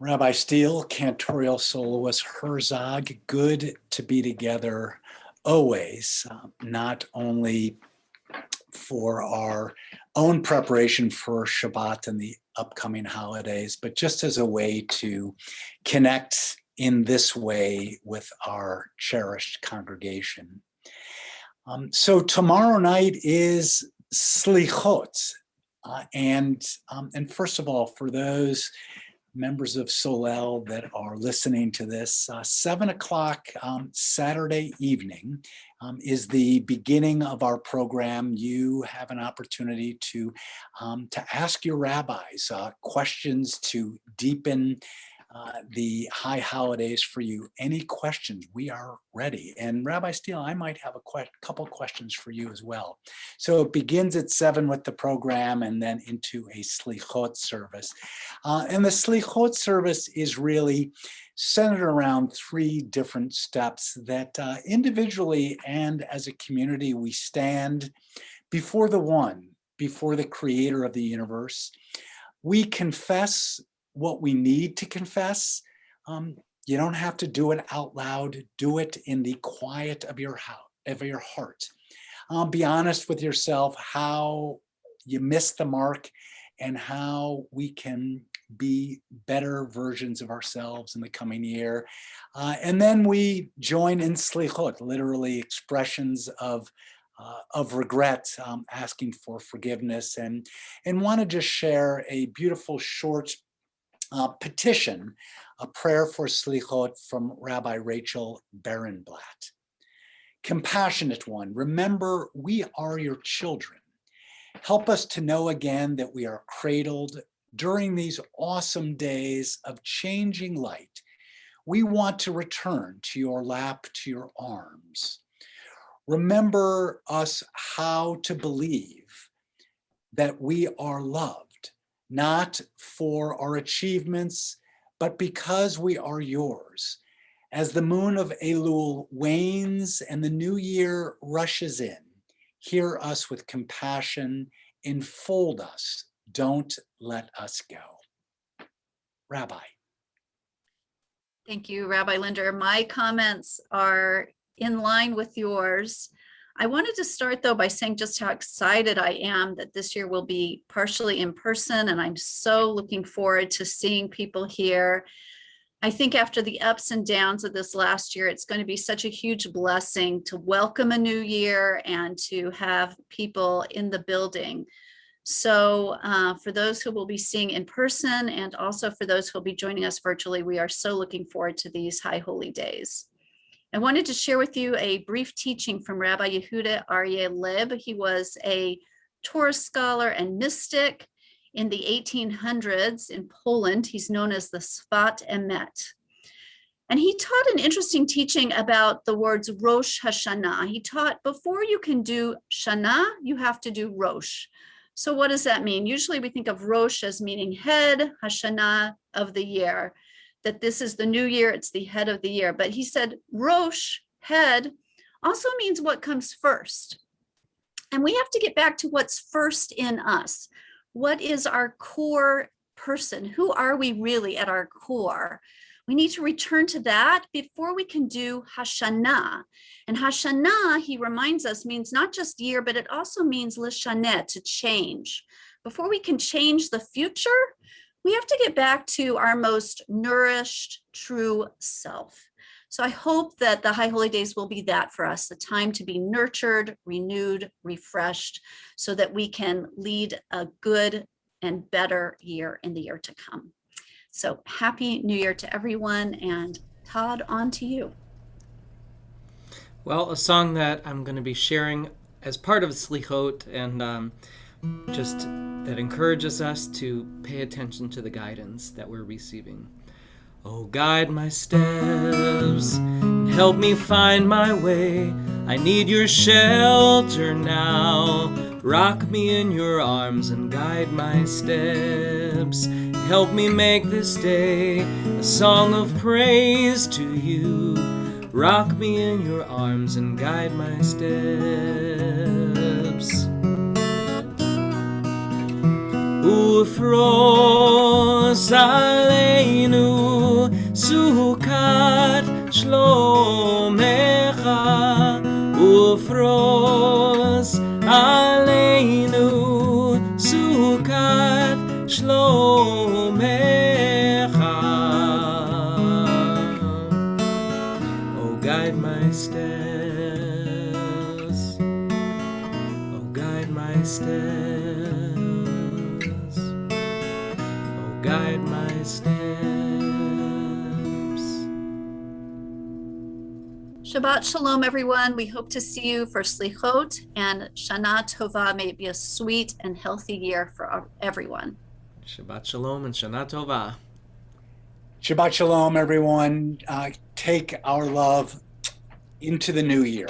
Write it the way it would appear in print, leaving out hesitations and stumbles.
Rabbi Steele, cantorial soloist Herzog, good to be together always, not only for our own preparation for Shabbat and the upcoming holidays, but just as a way to connect in this way with our cherished congregation. So tomorrow night is Slichot. And first of all, for those members of Solel that are listening to this, 7 o'clock Saturday evening is the beginning of our program. You have an opportunity to ask your rabbis questions to deepen the high holidays for you. Any questions, we are ready. And Rabbi Steele, I might have a couple questions for you as well. So it begins at 7 with the program and then into a Slichot service. And the Slichot service is really centered around 3 different steps that individually and as a community, we stand before the One, before the Creator of the universe. We confess what we need to confess. You don't have to do it out loud. Do it in the quiet of your heart. Be honest with yourself how you missed the mark and how we can be better versions of ourselves in the coming year. And then we join in slichot, literally expressions of regret, asking for forgiveness, and want to just share a beautiful short petition, a prayer for slichot from Rabbi Rachel Barenblatt. Compassionate One, remember we are your children. Help us to know again that we are cradled during these awesome days of changing light. We want to return to your lap, to your arms. Remember us how to believe that we are loved, not for our achievements, but because we are yours. As the moon of Elul wanes and the new year rushes in, hear us with compassion, enfold us, don't let us go. Rabbi. Thank you, Rabbi Linder. My comments are in line with yours. I wanted to start though by saying just how excited I am that this year will be partially in person, and I'm so looking forward to seeing people here. I think after the ups and downs of this last year, it's going to be such a huge blessing to welcome a new year and to have people in the building. So for those who will be seeing in person and also for those who will be joining us virtually, we are so looking forward to these high holy days. I wanted to share with you a brief teaching from Rabbi Yehuda Aryeh Leib. He was a Torah scholar and mystic in the 1800s in Poland. He's known as the Sfat Emet. And he taught an interesting teaching about the words Rosh Hashanah. He taught before you can do Shana, you have to do Rosh. So what does that mean? Usually we think of Rosh as meaning head, Hashanah of the year, that this is the new year, it's the head of the year. But he said Rosh, head, also means what comes first. And we have to get back to what's first in us. What is our core person? Who are we really at our core? We need to return to that before we can do Hashanah. And Hashanah, he reminds us, means not just year, but it also means lishaneh, to change. Before we can change the future, we have to get back to our most nourished, true self. So I hope that the High Holy Days will be that for us, the time to be nurtured, renewed, refreshed, so that we can lead a good and better year in the year to come. So happy New Year to everyone, and Todd, on to you. Well, a song that I'm going to be sharing as part of Slichot, and just that encourages us to pay attention to the guidance that we're receiving. Oh, guide my steps and help me find my way. I need your shelter now. Rock me in your arms and guide my steps. Help me make this day a song of praise to you. Rock me in your arms and guide my steps. Ufroz עלינו סוכת שלומך ופרוס עלינו סוכת שלומך. Oh, guide my steps. Oh, guide my steps. Oh, guide my steps. Shabbat Shalom, everyone. We hope to see you for Slichot, and Shana Tova. May it be a sweet and healthy year for everyone. Shabbat Shalom and Shana Tova. Shabbat Shalom, everyone. Take our love into the new year.